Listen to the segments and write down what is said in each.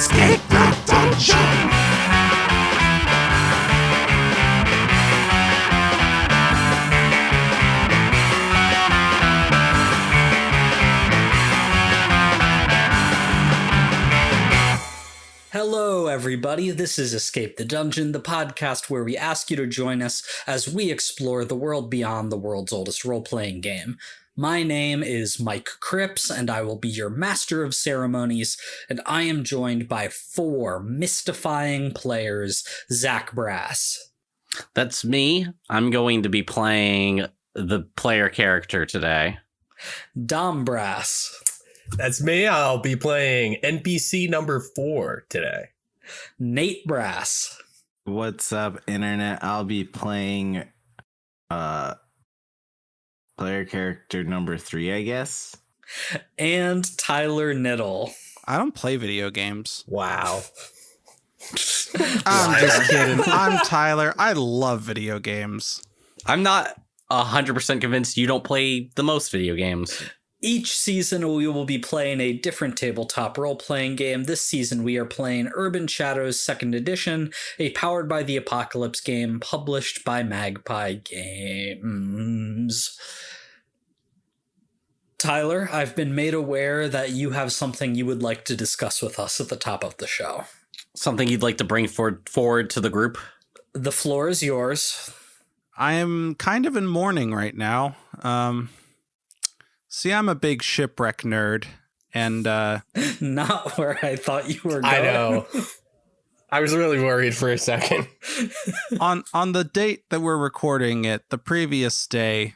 Escape the dungeon! Hello, everybody. This is Escape the Dungeon, the podcast where we ask you to join us as we explore the world beyond the world's oldest role-playing game. My name is Mike Cripps, and I will be your master of ceremonies, and I am joined by 4 mystifying players, Zach Brass. That's me. I'm going to be playing the player character today. Dom Brass. That's me. I'll be playing NPC number 4 today. Nate Brass. What's up, internet? I'll be playing player character number 3, I guess. And Tyler Knittle. I don't play video games. Wow. I'm just kidding. I'm Tyler. I love video games. I'm not 100% convinced you don't play the most video games. Each season, we will be playing a different tabletop role-playing game. This season, we are playing Urban Shadows 2nd Edition, a Powered by the Apocalypse game published by Magpie Games. Tyler, I've been made aware that you have something you would like to discuss with us at the top of the show. Something you'd like to bring forward to the group? The floor is yours. I am kind of in mourning right now. See, I'm a big shipwreck nerd, and Not where I thought you were going. I know. I was really worried for a second. on the date that we're recording it, the previous day,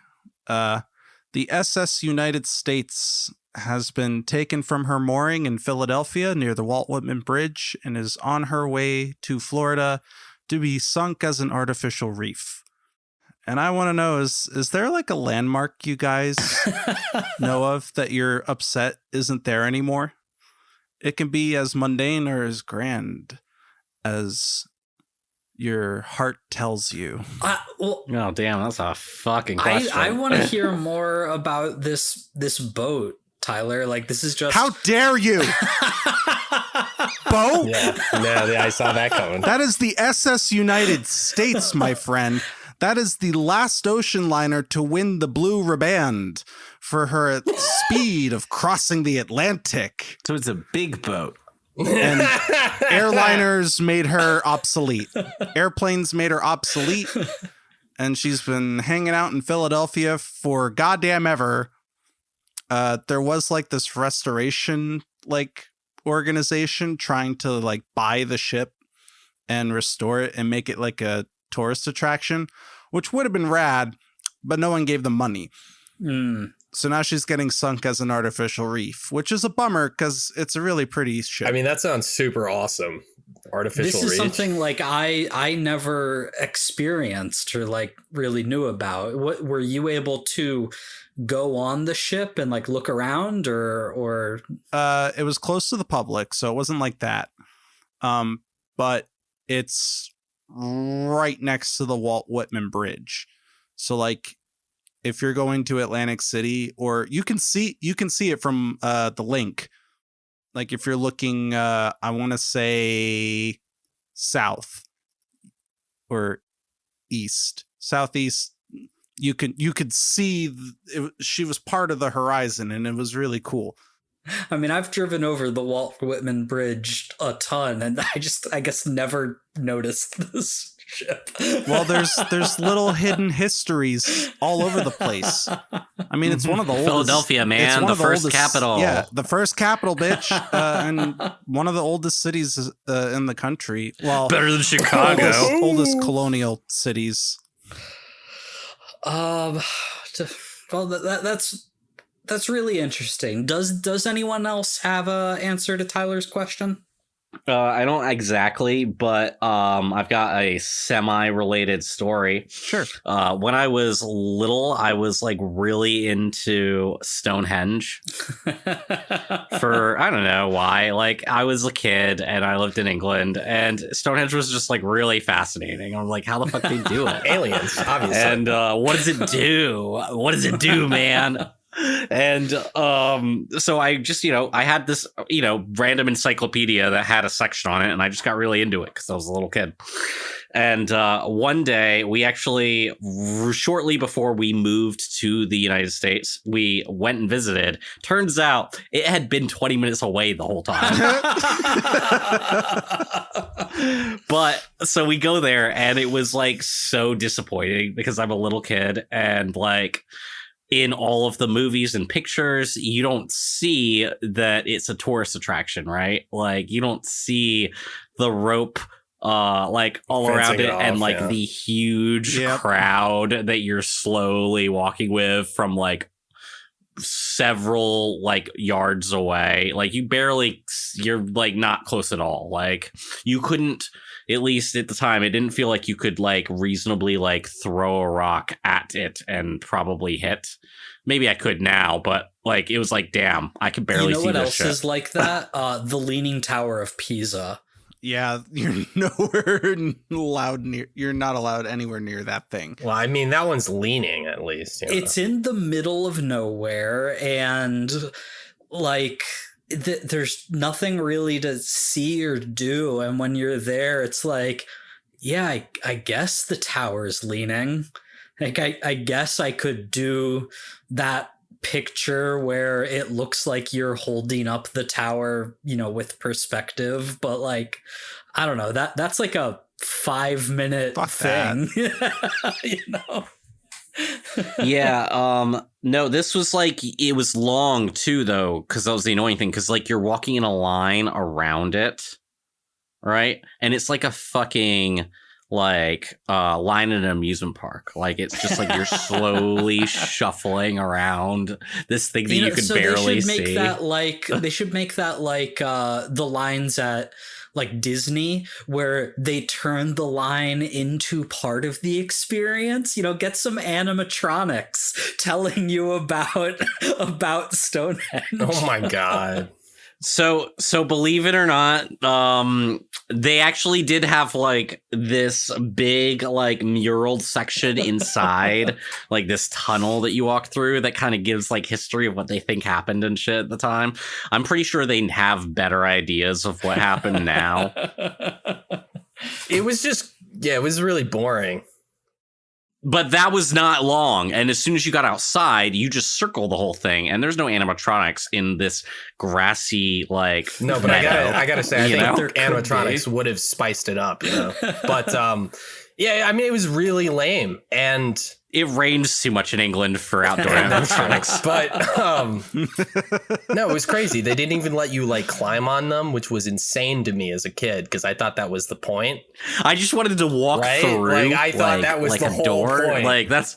the SS United States has been taken from her mooring in Philadelphia near the Walt Whitman Bridge and is on her way to Florida to be sunk as an artificial reef. And I want to know, is there like a landmark you guys know of that you're upset isn't there anymore? It can be as mundane or as grand as your heart tells you. Oh, damn, that's a fucking question. I want to hear more about this boat, Tyler. Like, this is just... How dare you? Boat? Yeah, I saw that coming. That is the SS United States, my friend. That is the last ocean liner to win the Blue Riband for her speed of crossing the Atlantic. So it's a big boat. And airliners made her obsolete. Airplanes made her obsolete. And she's been hanging out in Philadelphia for goddamn ever. There was like this restoration organization trying to buy the ship and restore it and make it like a tourist attraction, which would have been rad, but no one gave them money. So now she's getting sunk as an artificial reef, which is a bummer because it's a really pretty ship. I mean, that sounds super awesome. Artificial reef. This is something I never experienced or really knew about. What were you able to go on the ship and look around or it was close to the public, so it wasn't like that. But it's right next to the Walt Whitman Bridge. So if you're going to Atlantic City, or you can see it from the link. Like if you're looking I want to say south or southeast, you could see she was part of the horizon, and it was really cool. I mean, I've driven over the Walt Whitman Bridge a ton, and I guess never noticed this ship. Well, there's little hidden histories all over the place. I mean, it's one of the oldest. Philadelphia, man, the first capital. Yeah, the first capital, bitch, and one of the oldest cities in the country. Well, better than Chicago. Oldest colonial cities. Well, that's really interesting. Does anyone else have a answer to Tyler's question? I don't exactly, but I've got a semi-related story. Sure. When I was little, I was really into Stonehenge. For I don't know why. I was a kid and I lived in England, and Stonehenge was just really fascinating. I'm how the fuck they do it? Aliens, obviously. And what does it do? What does it do, man? And so I just, I had this, random encyclopedia that had a section on it, and I just got really into it because I was a little kid. And one day, we actually, shortly before we moved to the United States, we went and visited. Turns out it had been 20 minutes away the whole time. But so we go there, and it was like so disappointing because I'm a little kid, and like in all of the movies and pictures, you don't see that it's a tourist attraction, right? Like you don't see the rope like all Fencing around it off, and like yeah. the huge Yep. crowd that you're slowly walking with from like several like yards away. Like you're like not close at all. Like you couldn't, at least at the time, it didn't feel like you could like reasonably like throw a rock at it and probably hit. Maybe I could now, but like it was like, damn, I could barely see what this else shit. is like that? The Leaning Tower of Pisa. Yeah, you're nowhere allowed near. You're not allowed anywhere near that thing. Well, I mean, that one's leaning at least. It's in the middle of nowhere, and like there's nothing really to see or do. And when you're there, it's like, yeah, I guess the tower's leaning. Like I guess I could do that picture where it looks like you're holding up the tower, with perspective, but like I don't know, that's like a 5-minute Fuck thing. Yeah, no, this was like, it was long too though, because that was the annoying thing, because like you're walking in a line around it, right? And it's like a fucking like line in an amusement park. Like it's just like you're slowly shuffling around this thing that you could barely see. They should make that like the lines at like Disney, where they turn the line into part of the experience. Get some animatronics telling you about Stonehenge. Oh my god. So believe it or not, they actually did have like this big like muraled section inside like this tunnel that you walk through that kind of gives like history of what they think happened and shit at the time. I'm pretty sure they have better ideas of what happened now. It was just, it was really boring. But that was not long. And as soon as you got outside, you just circle the whole thing. And there's no animatronics in this grassy, like, No, but I gotta say, I You think know? animatronics would have spiced it up, But yeah, I mean, it was really lame, and it rains too much in England for outdoor animatronics. But no, it was crazy. They didn't even let you like climb on them, which was insane to me as a kid because I thought that was the point. I just wanted to walk Right? through. Like, I thought that was like the a whole door. point. Like that's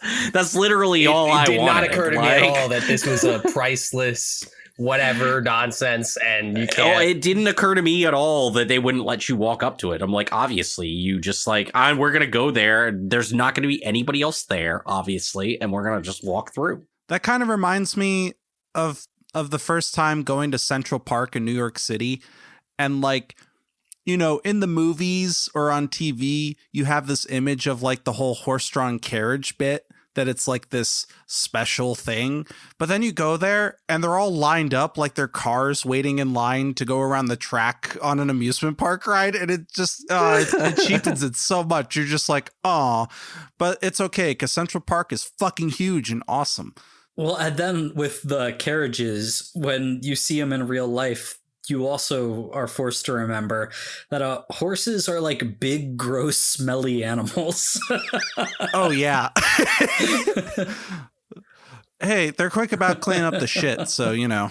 literally all I wanted. It did not occur to me at Like- all that this was a priceless whatever nonsense, and you Oh, can't. it didn't occur to me at all that they wouldn't let you walk up to it. I'm like, obviously, you just like, we're gonna go there. There's not gonna be anybody else there, obviously, and we're gonna just walk through. That kind of reminds me of the first time going to Central Park in New York City, and like, in the movies or on TV, you have this image of like the whole horse-drawn carriage bit, that it's like this special thing. But then you go there and they're all lined up like they're cars waiting in line to go around the track on an amusement park ride. And it just, it cheapens it so much. You're just like, oh, but it's okay because Central Park is fucking huge and awesome. Well, and then with the carriages, when you see them in real life, you also are forced to remember that horses are like big, gross, smelly animals. Oh, yeah. Hey, they're quick about cleaning up the shit, so,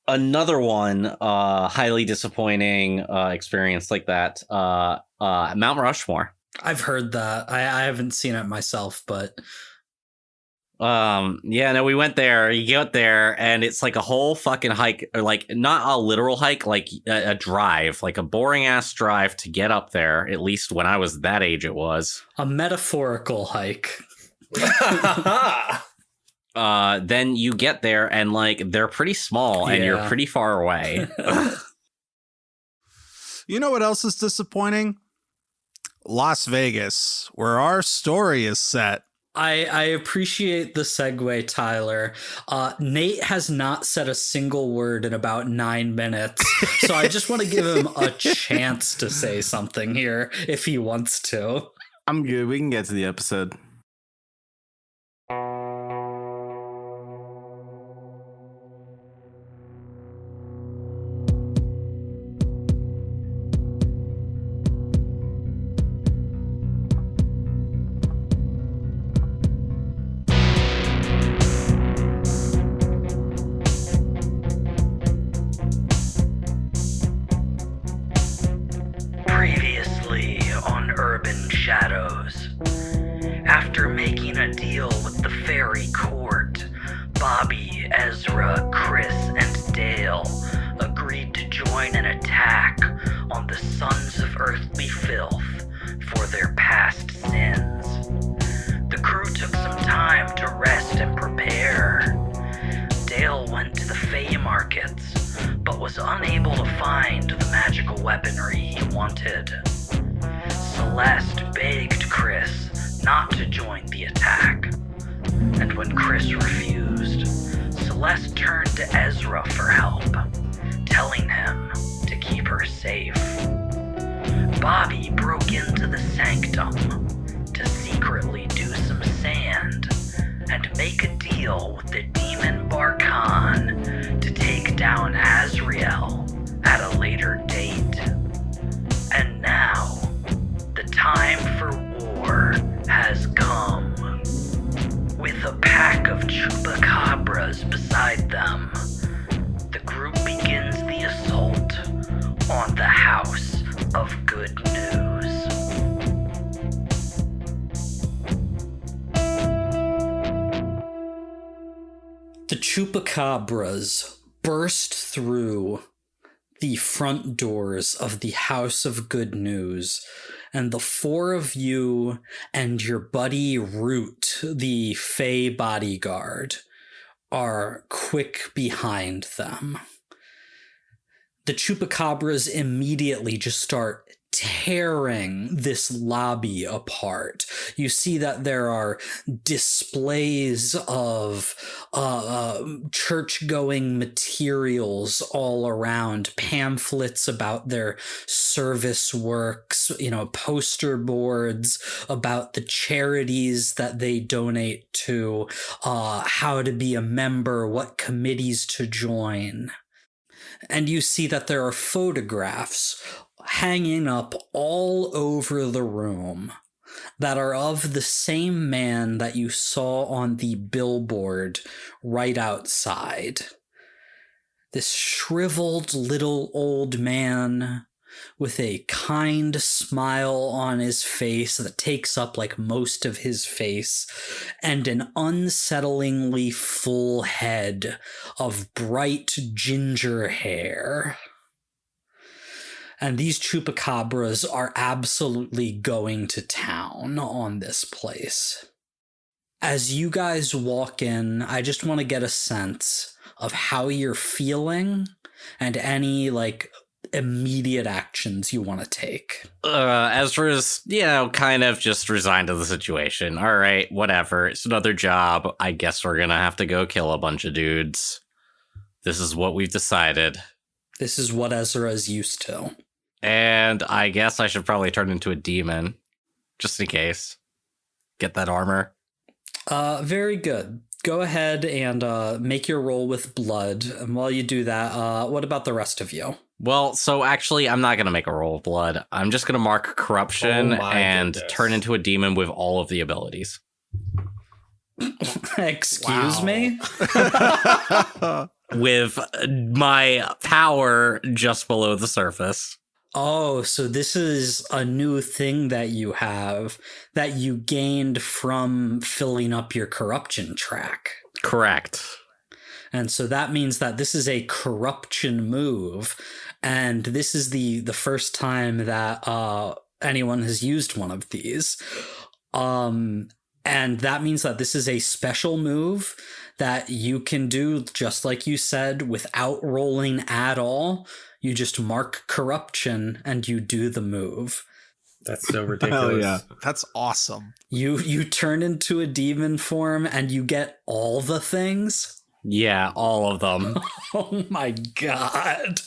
Another one, highly disappointing experience like that, Mount Rushmore. I've heard that. I haven't seen it myself, but... Yeah, no, we went there. You get there, and it's like a whole fucking hike, or like not a literal hike, like a drive, like a boring ass drive to get up there. At least when I was that age, it was a metaphorical hike. Then you get there, and like they're pretty small, and you're pretty far away. You know what else is disappointing? Las Vegas, where our story is set. I appreciate the segue, Tyler. Nate has not said a single word in about 9 minutes, so I just want to give him a chance to say something here if he wants to. I'm good. We can get to the episode. Previously on Urban Shadows. After making a deal with the fairy court, Bobby, Ezra, Cris, and Dale agreed to join an attack on the Sons of Earthly Filth for their past sins. The crew took some time to rest and prepare. Dale went to the Fey markets, but was unable to find the magical weaponry he wanted. Celeste begged Cris not to join the attack, and when Cris refused, Celeste turned to Ezra for help, telling him to keep her safe. Bobby broke into the sanctum to secretly do some sand and make a deal with the demon Barkhan to take down Azrael at a later date. And now, the time for war has come. With a pack of chupacabras beside them, the group begins the assault on the House of Good News. The chupacabras burst through the front doors of the House of Good News, and the four of you and your buddy Root, the Fey bodyguard, are quick behind them. The chupacabras immediately just start tearing this lobby apart. You see that there are displays of church-going materials all around, pamphlets about their service works, poster boards about the charities that they donate to, how to be a member, what committees to join. And you see that there are photographs hanging up all over the room that are of the same man that you saw on the billboard right outside. This shriveled little old man with a kind smile on his face that takes up like most of his face, and an unsettlingly full head of bright ginger hair. And these chupacabras are absolutely going to town on this place. As you guys walk in, I just want to get a sense of how you're feeling and any, immediate actions you want to take. Ezra's, kind of just resigned to the situation. All right, whatever. It's another job. I guess we're gonna have to go kill a bunch of dudes. This is what we've decided. This is what Ezra is used to. And I guess I should probably turn into a demon, just in case. Get that armor. Very good. Go ahead and make your roll with blood. And while you do that, what about the rest of you? Well, so actually, I'm not going to make a roll of blood. I'm just going to mark corruption and turn into a demon with all of the abilities. Excuse me? With my power just below the surface. Oh, so this is a new thing that you have that you gained from filling up your corruption track. Correct. And so that means that this is a corruption move, and this is the first time that anyone has used one of these. And that means that this is a special move that you can do, just like you said, without rolling at all. You just mark corruption and you do the move. That's so ridiculous. yeah. That's awesome. You turn into a demon form and you get all the things? Yeah, all of them. Oh my god.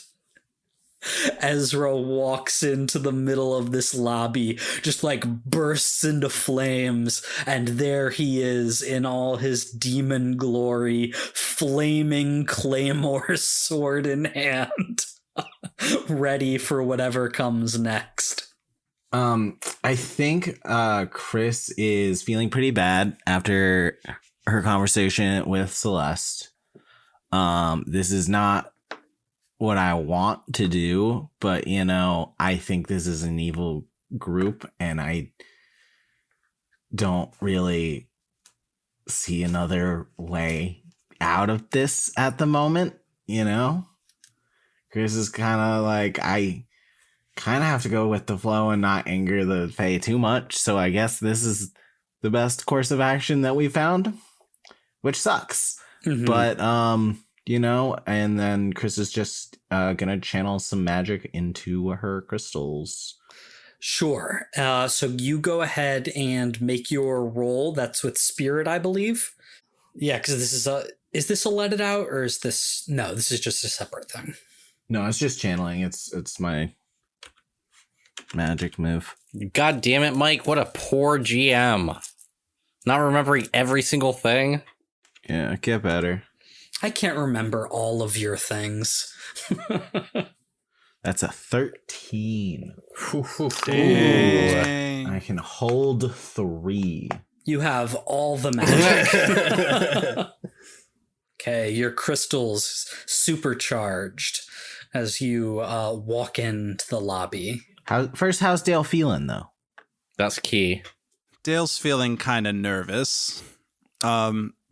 Ezra walks into the middle of this lobby, just like bursts into flames, and there he is in all his demon glory, flaming claymore sword in hand, ready for whatever comes next. I think Cris is feeling pretty bad after her conversation with Celeste. This is not what I want to do, but I think this is an evil group, and I don't really see another way out of this at the moment. Cris is kind of like, I kind of have to go with the flow and not anger the Fae too much. So I guess this is the best course of action that we found, which sucks. Mhm. But, and then Cris is just going to channel some magic into her crystals. Sure. So you go ahead and make your roll. That's with spirit, I believe. Yeah, because is this a let it out, or is this, no, this is just a separate thing. No, it's just channeling. It's my magic move. God damn it, Mike. What a poor GM. Not remembering every single thing. Yeah, get better. I can't remember all of your things. That's a 13. Dang. I can hold 3. You have all the magic. Okay, your crystal's supercharged as you walk into the lobby. How's Dale feeling, though? That's key. Dale's feeling kind of nervous.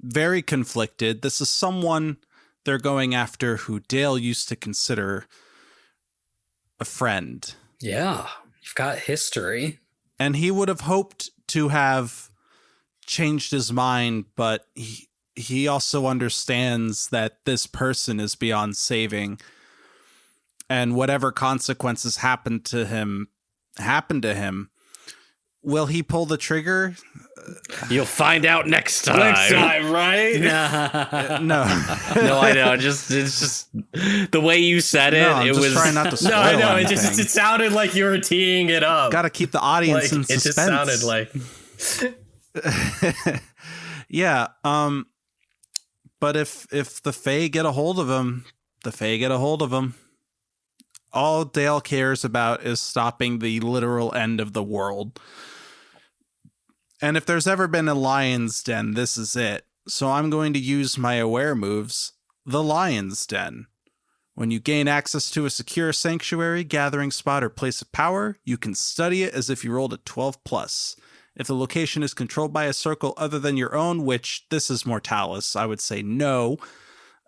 Very conflicted. This is someone they're going after who Dale used to consider a friend. Yeah, you've got history. And he would have hoped to have changed his mind, but he also understands that this person is beyond saving. And whatever consequences happen to him. Will he pull the trigger? You'll find out next time. right? No. No, I know. It's just the way you said it. No, I'm it just was trying not to spoil No, I know. It anything. sounded like you were teeing it up. Got to keep the audience in it suspense. just sounded like. Yeah. But if the Fae get a hold of him, the Fae get a hold of him. All Dale cares about is stopping the literal end of the world. And if there's ever been a lion's den, this is it. So I'm going to use my aware moves, the lion's den. When you gain access to a secure sanctuary, gathering spot, or place of power, you can study it as if you rolled a 12+. If the location is controlled by a circle other than your own, which this is Mortalis, I would say no.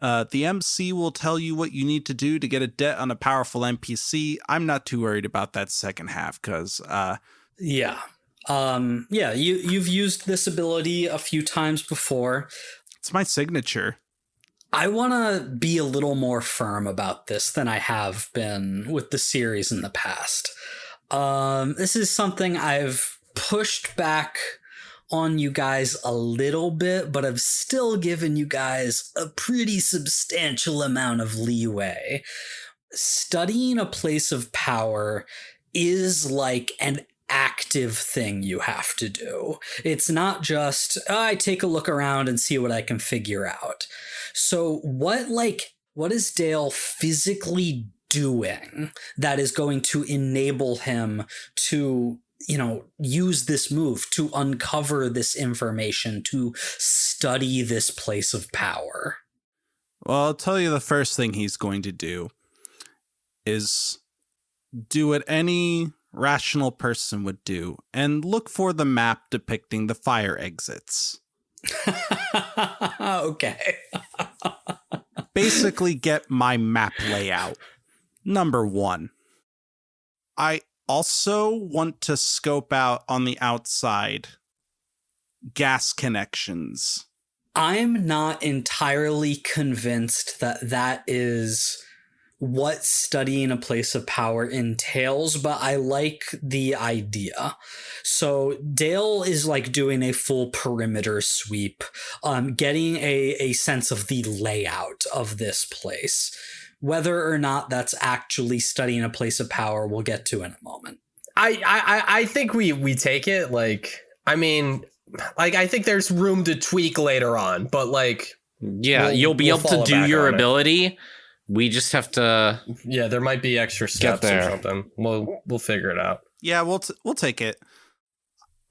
The MC will tell you what you need to do to get a debt on a powerful NPC. I'm not too worried about that second half because... Yeah. You've used this ability a few times before. It's my signature. I want to be a little more firm about this than I have been with the series in the past. This is something I've pushed back on you guys a little bit, but I've still given you guys a pretty substantial amount of leeway. Studying a place of power is like an active thing you have to do. It's not just, I take a look around and see what I can figure out. So what is Dale physically doing that is going to enable him to, use this move, to uncover this information, to study this place of power? Well, I'll tell you the first thing he's going to do is do what any rational person would do and look for the map depicting the fire exits. Okay. Basically get my map layout. Number 1. I also want to scope out on the outside gas connections. I'm not entirely convinced that is what studying a place of power entails, but I like the idea. So Dale is like doing a full perimeter sweep, getting a sense of the layout of this place. Whether or not that's actually studying a place of power, we'll get to in a moment. I think we take it. Like, I mean, like, I think there's room to tweak later on, but like, yeah, you'll be able to do your ability. We just have to. Yeah, there might be extra steps or something. We'll figure it out. Yeah, we'll take it.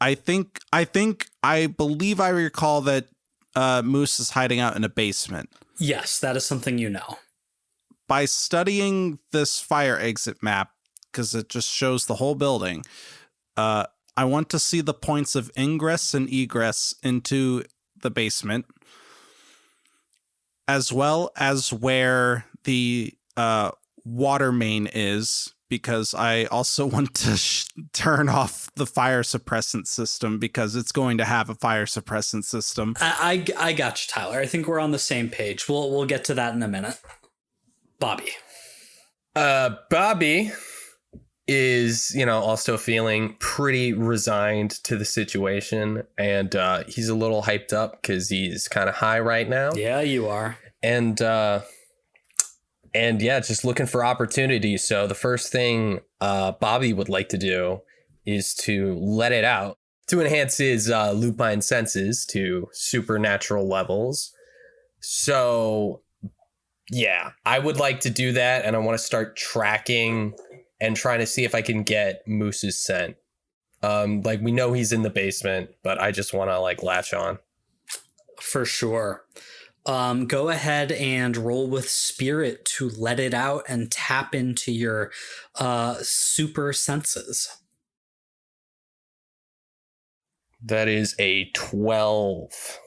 I believe I recall that Moose is hiding out in a basement. Yes, that is something you know. By studying this fire exit map, because it just shows the whole building, I want to see the points of ingress and egress into the basement, as well as where the water main is, because I also want to turn off the fire suppressant system, because it's going to have a fire suppressant system. I got you, Tyler. I think we're on the same page. We'll get to that in a minute. Bobby. Bobby is, also feeling pretty resigned to the situation, and he's a little hyped up because he's kind of high right now. Yeah, you are. And yeah, just looking for opportunities. So the first thing Bobby would like to do is to let it out to enhance his lupine senses to supernatural levels. So yeah, I would like to do that, and I want to start tracking and trying to see if I can get Moose's scent. Like, we know he's in the basement, but I just want to like latch on. For sure. Go ahead and roll with spirit to let it out and tap into your super senses. That is a 12.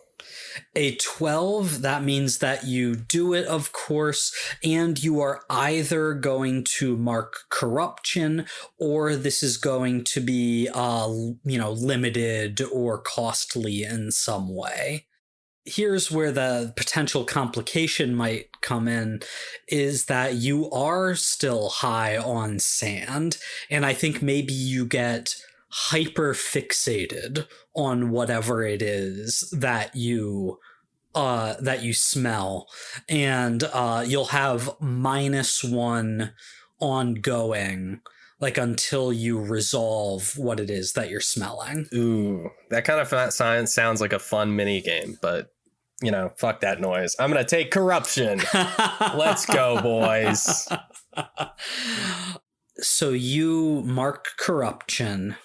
A 12, that means that you do it, of course, and you are either going to mark corruption, or this is going to be, limited or costly in some way. Here's where the potential complication might come in, is that you are still high on sand, and I think maybe you get hyper fixated on whatever it is that you smell, and you'll have -1 ongoing, like, until you resolve what it is that you're smelling. Ooh, that kind of science sounds like a fun mini game, but fuck that noise. I'm gonna take corruption. Let's go, boys. So you mark corruption.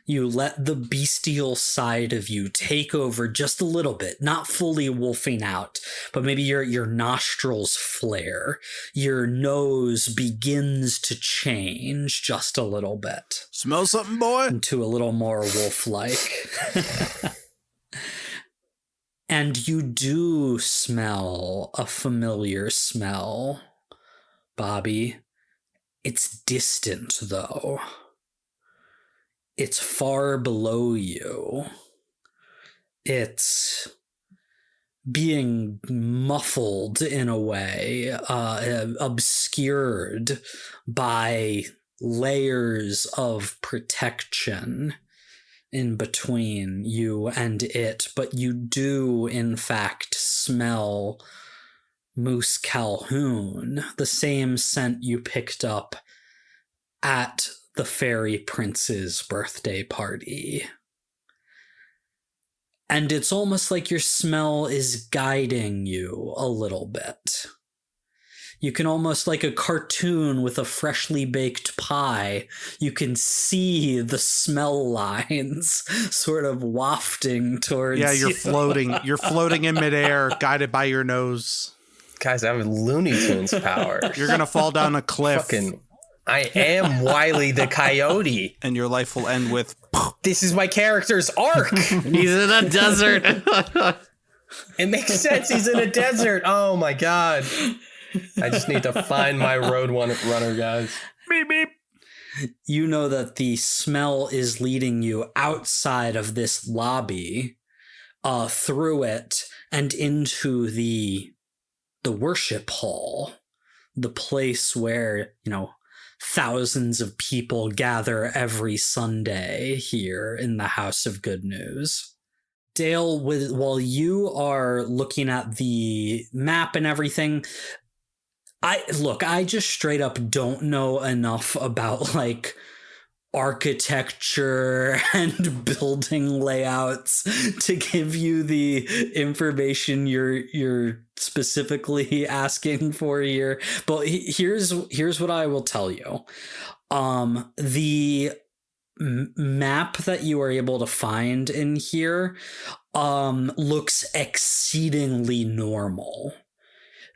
You let the bestial side of you take over just a little bit, not fully wolfing out, but maybe your nostrils flare. Your nose begins to change just a little bit. Smell something, boy? Into a little more wolf-like. And you do smell a familiar smell, Bobby. It's distant, though. It's far below you. It's being muffled in a way, obscured by layers of protection in between you and it. But you do, in fact, smell Moose Calhoun, the same scent you picked up at the fairy prince's birthday party. And it's almost like your smell is guiding you a little bit. You can almost, like a cartoon with a freshly baked pie, you can see the smell lines sort of wafting towards you. Yeah, you're floating. You're floating in midair, guided by your nose. Guys, I have Looney Tunes powers. You're gonna fall down a cliff. I am Wile the Coyote. And your life will end with... This is my character's arc. He's in a desert. It makes sense. He's in a desert. Oh, my God. I just need to find my road runner, guys. Beep, beep. You know that the smell is leading you outside of this lobby, through it, and into the worship hall, the place where, thousands of people gather every Sunday here in the House of Good News. Dale, while you are looking at the map and everything, I just straight up don't know enough about like architecture and building layouts to give you the information you're specifically asking for here. But here's what I will tell you. The map that you are able to find in here looks exceedingly normal.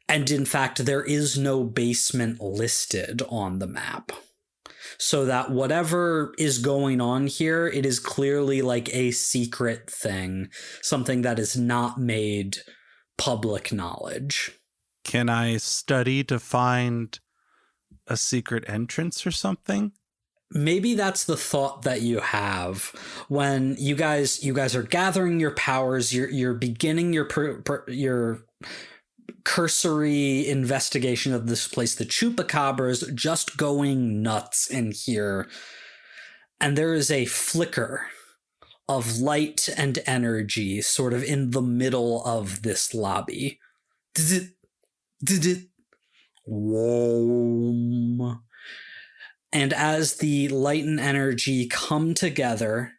And in fact, there is no basement listed on the map. So that whatever is going on here, it is clearly like a secret thing, something that is not made public knowledge. Can I study to find a secret entrance or something? Maybe that's the thought that you have when you guys are gathering your powers. You're beginning your cursory investigation of this place. The Chupacabra's just going nuts in here, and there is a flicker of light and energy sort of in the middle of this lobby. Whoa. And as the light and energy come together,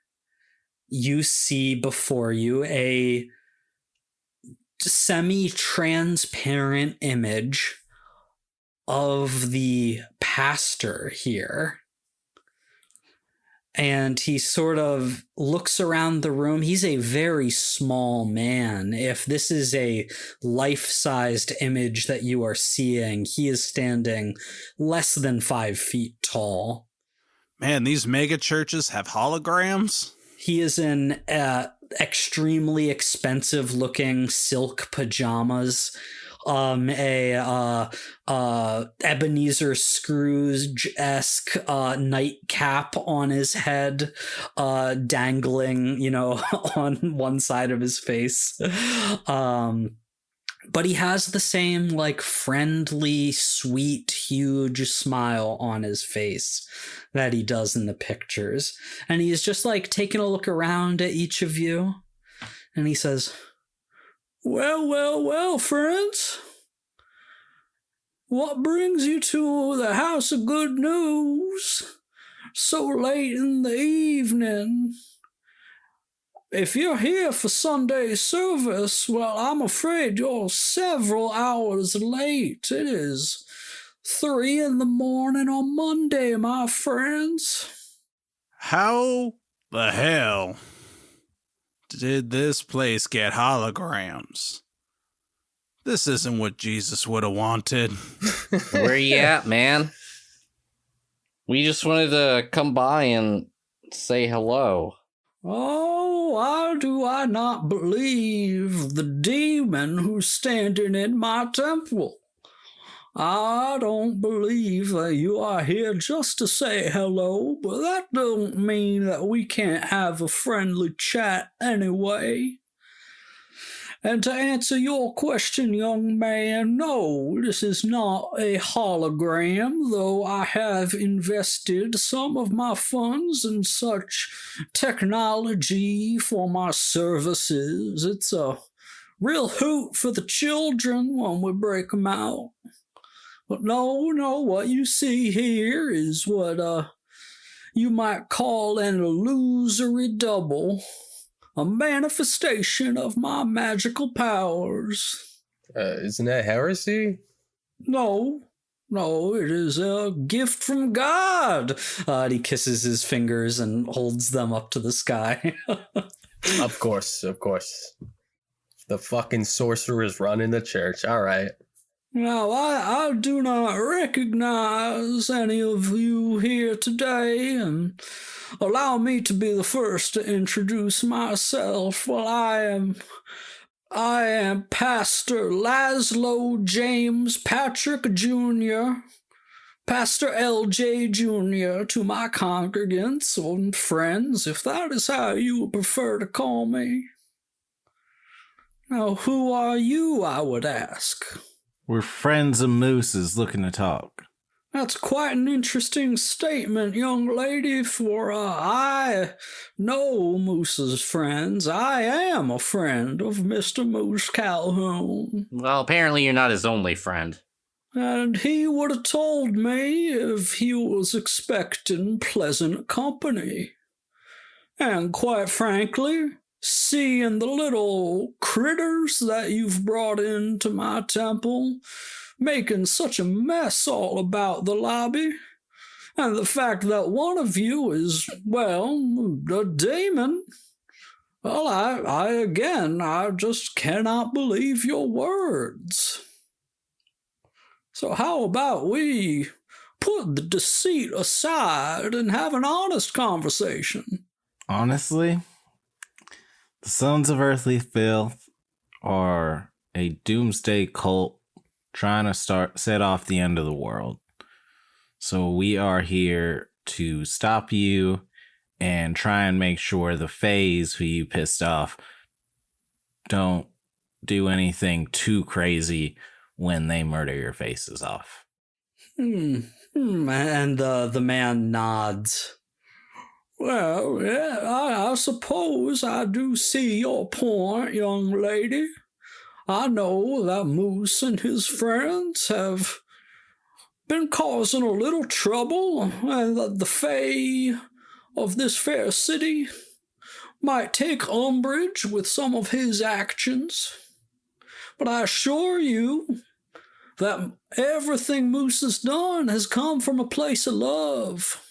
you see before you a semi-transparent image of the pastor here. And he sort of looks around the room. He's a very small man. If this is a life-sized image that you are seeing, he is standing less than 5 feet tall. Man, these mega churches have holograms? He is in extremely expensive looking silk pajamas, Ebenezer Scrooge-esque nightcap on his head, dangling, on one side of his face. But he has the same like friendly, sweet, huge smile on his face that he does in the pictures. And he's just like taking a look around at each of you. And he says, well, friends. What brings you to the House of Good News so late in the evening? If you're here for Sunday service, well, I'm afraid you're several hours late. It is 3 a.m. on Monday, my friends. How the hell did this place get holograms? This isn't what Jesus would have wanted. Where you at, man? We just wanted to come by and say hello. Oh, why do I not believe the demon who's standing in my temple? I don't believe that you are here just to say hello, but that don't mean that we can't have a friendly chat anyway. And to answer your question, young man, no, this is not a hologram, though I have invested some of my funds in such technology for my services. It's a real hoot for the children when we break them out. But no, what you see here is what you might call an illusory double. A manifestation of my magical powers. Isn't that heresy? No, it is a gift from God. And he kisses his fingers and holds them up to the sky. Of course. The fucking sorcerers running the church. All right. Now, I do not recognize any of you here today, and allow me to be the first to introduce myself. Well, I am Pastor Laszlo James Patrick Jr., Pastor LJ Jr. to my congregants and friends, if that is how you would prefer to call me. Now, who are you, I would ask? We're friends of mooses looking to talk. That's quite an interesting statement, young lady, for I know Moose's friends. I am a friend of Mr. Moose Calhoun. Well, apparently you're not his only friend. And he would have told me if he was expecting pleasant company. And quite frankly, seeing the little critters that you've brought into my temple, making such a mess all about the lobby, and the fact that one of you is, well, a demon, well, I just cannot believe your words. So how about we put the deceit aside and have an honest conversation? Honestly, the Sons of Earthly Filth are a doomsday cult trying to set off the end of the world. So we are here to stop you and try and make sure the Fays who you pissed off don't do anything too crazy when they murder your faces off. And the man nods. Well, yeah, I suppose I do see your point, young lady. I know that Moose and his friends have been causing a little trouble, and that the Fae of this fair city might take umbrage with some of his actions. But I assure you that everything Moose has done has come from a place of love.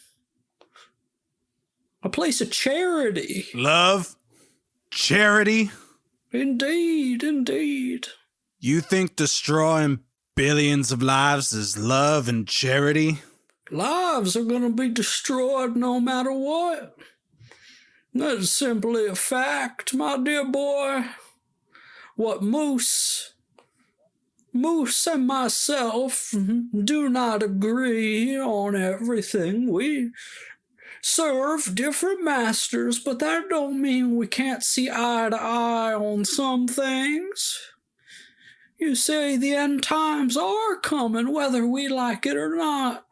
A place of charity. Love? Charity? Indeed, indeed. You think destroying billions of lives is love and charity? Lives are going to be destroyed no matter what. That's simply a fact, my dear boy. What Moose and myself do not agree on everything. We serve different masters, but that don't mean we can't see eye to eye on some things. You say the end times are coming, whether we like it or not.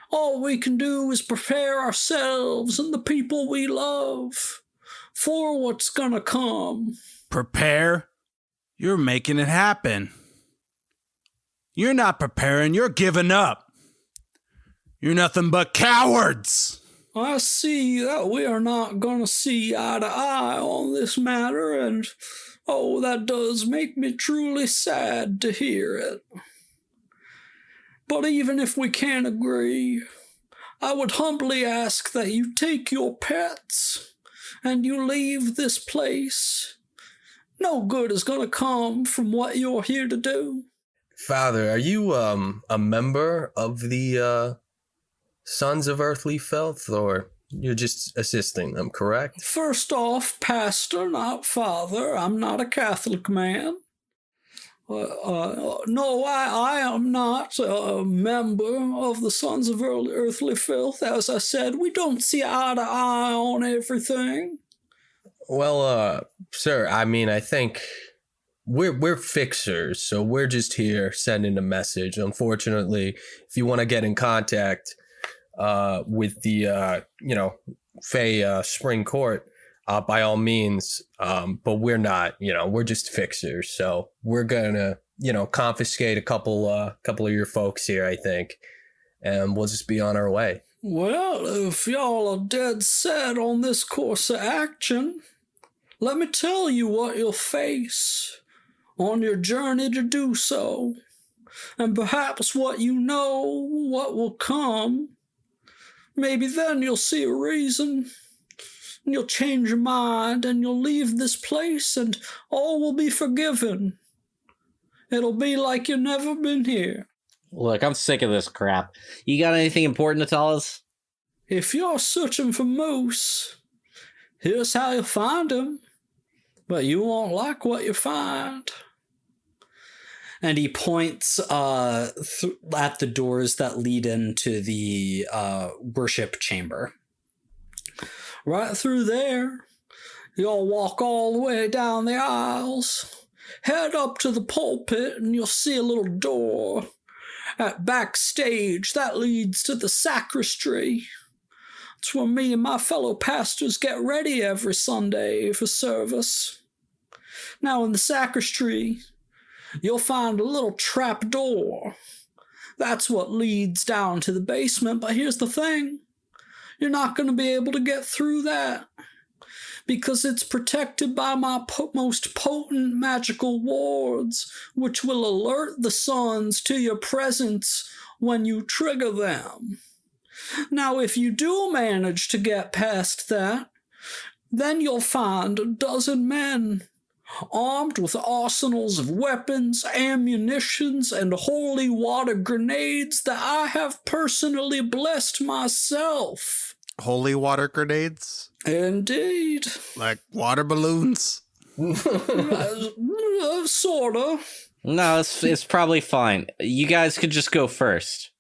All we can do is prepare ourselves and the people we love for what's gonna come. Prepare? You're making it happen. You're not preparing, you're giving up. You're nothing but cowards. I see that we are not going to see eye to eye on this matter, and that does make me truly sad to hear it. But even if we can't agree, I would humbly ask that you take your pets and you leave this place. No good is going to come from what you're here to do. Father, are you a member of the Sons of Earthly Filth, or you're just assisting them, correct? First off, pastor, not father. I'm not a Catholic man. No, I am not a member of the Sons of Earthly Filth. As I said, we don't see eye to eye on everything. Well, sir, I mean, I think we're fixers, so we're just here sending a message. Unfortunately, if you want to get in contact with the Fae Spring Court, by all means, but we're not, we're just fixers, so we're gonna confiscate a couple of your folks here, I think, and we'll just be on our way. Well, if y'all are dead set on this course of action, let me tell you what you'll face on your journey to do so, and perhaps what will come. Maybe then you'll see a reason, and you'll change your mind, and you'll leave this place, and all will be forgiven. It'll be like you've never been here. Look, I'm sick of this crap. You got anything important to tell us? If you're searching for Moose, here's how you'll find him, but you won't like what you find. And he points at the doors that lead into the worship chamber. Right through there, you'll walk all the way down the aisles, head up to the pulpit and you'll see a little door. At backstage, that leads to the sacristy. It's where me and my fellow pastors get ready every Sunday for service. Now in the sacristy, you'll find a little trap door. That's what leads down to the basement, but here's the thing. You're not going to be able to get through that, because it's protected by my most potent magical wards, which will alert the sons to your presence when you trigger them. Now, if you do manage to get past that, then you'll find a dozen men, armed with arsenals of weapons, ammunitions, and holy water grenades that I have personally blessed myself. Holy water grenades? Indeed. Like water balloons? Sorta. No, it's probably fine. You guys could just go first.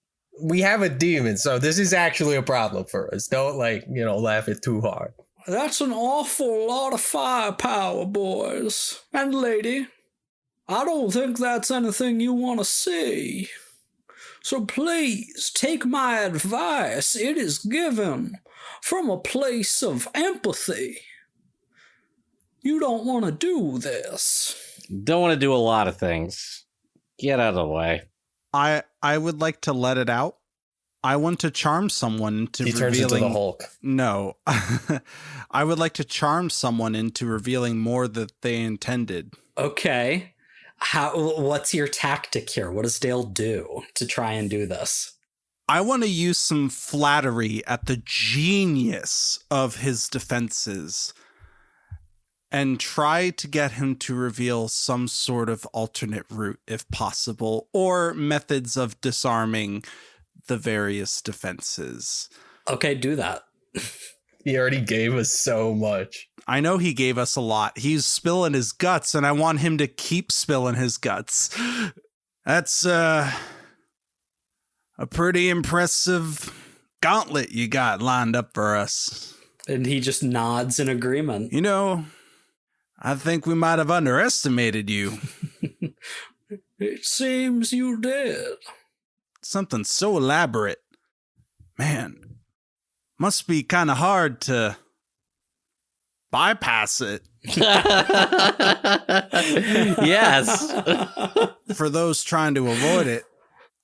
We have a demon, so this is actually a problem for us. Don't laugh it too hard. That's an awful lot of firepower, boys. And lady, I don't think that's anything you want to see. So please, take my advice. It is given from a place of empathy. You don't want to do this. Don't want to do a lot of things. Get out of the way. I would like to let it out. I want to charm someone into He turns into the Hulk. No. I would like to charm someone into revealing more that they intended. Okay. What's your tactic here? What does Dale do to try and do this? I want to use some flattery at the genius of his defenses and try to get him to reveal some sort of alternate route, if possible, or methods of disarming the various defenses. Okay, do that. He already gave us so much. I know he gave us a lot. He's spilling his guts, and I want him to keep spilling his guts. That's a pretty impressive gauntlet you got lined up for us. And he just nods in agreement. You know, I think we might have underestimated you. It seems you did. Something so elaborate. Man, must be kind of hard to bypass it. Yes. For those trying to avoid it.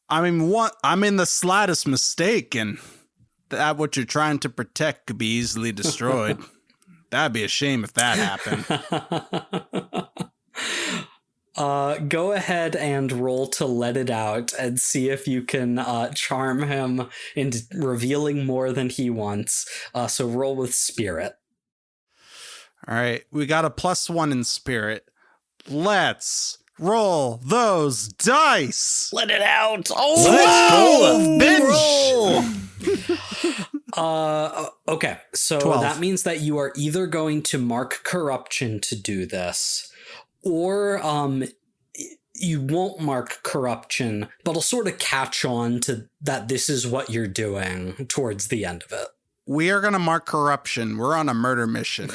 I mean, I'm in the slightest mistake, and that what you're trying to protect could be easily destroyed. That'd be a shame if that happened. Go ahead and roll to let it out and see if you can charm him into revealing more than he wants. So roll with spirit. All right, we got a +1 in spirit. Let's roll those dice. Let it out. Oh, Okay, so 12. that means that you are either going to mark corruption to do this, or you won't mark corruption, but it'll sort of catch on to that this is what you're doing towards the end of it. We are going to mark corruption. We're on a murder mission.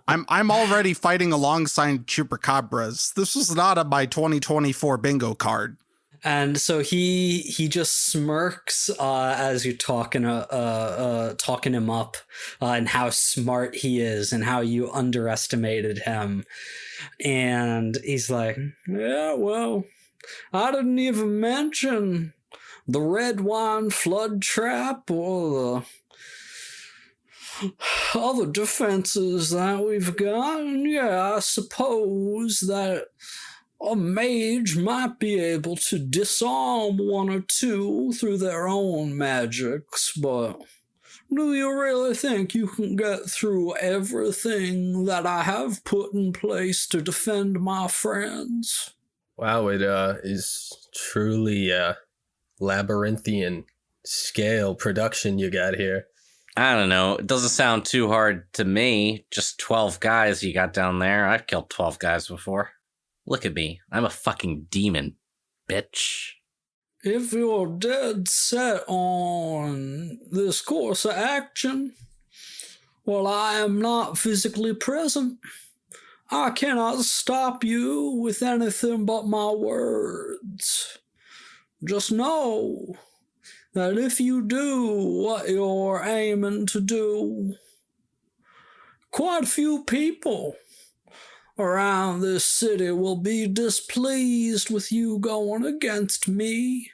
I'm already fighting alongside chupacabras. This was not on my 2024 bingo card. And so he just smirks as you're talking him up and how smart he is and how you underestimated him. And he's like, yeah, well, I didn't even mention the red wine flood trap or the other defenses that we've got. And yeah, I suppose that a mage might be able to disarm one or two through their own magics, but do you really think you can get through everything that I have put in place to defend my friends? Wow, it is truly labyrinthian scale production you got here. I don't know. It doesn't sound too hard to me. Just 12 guys you got down there. I've killed 12 guys before. Look at me. I'm a fucking demon, bitch. If you're dead set on this course of action, well, I am not physically present. I cannot stop you with anything but my words. Just know that if you do what you're aiming to do, quite a few people around this city will be displeased with you going against me.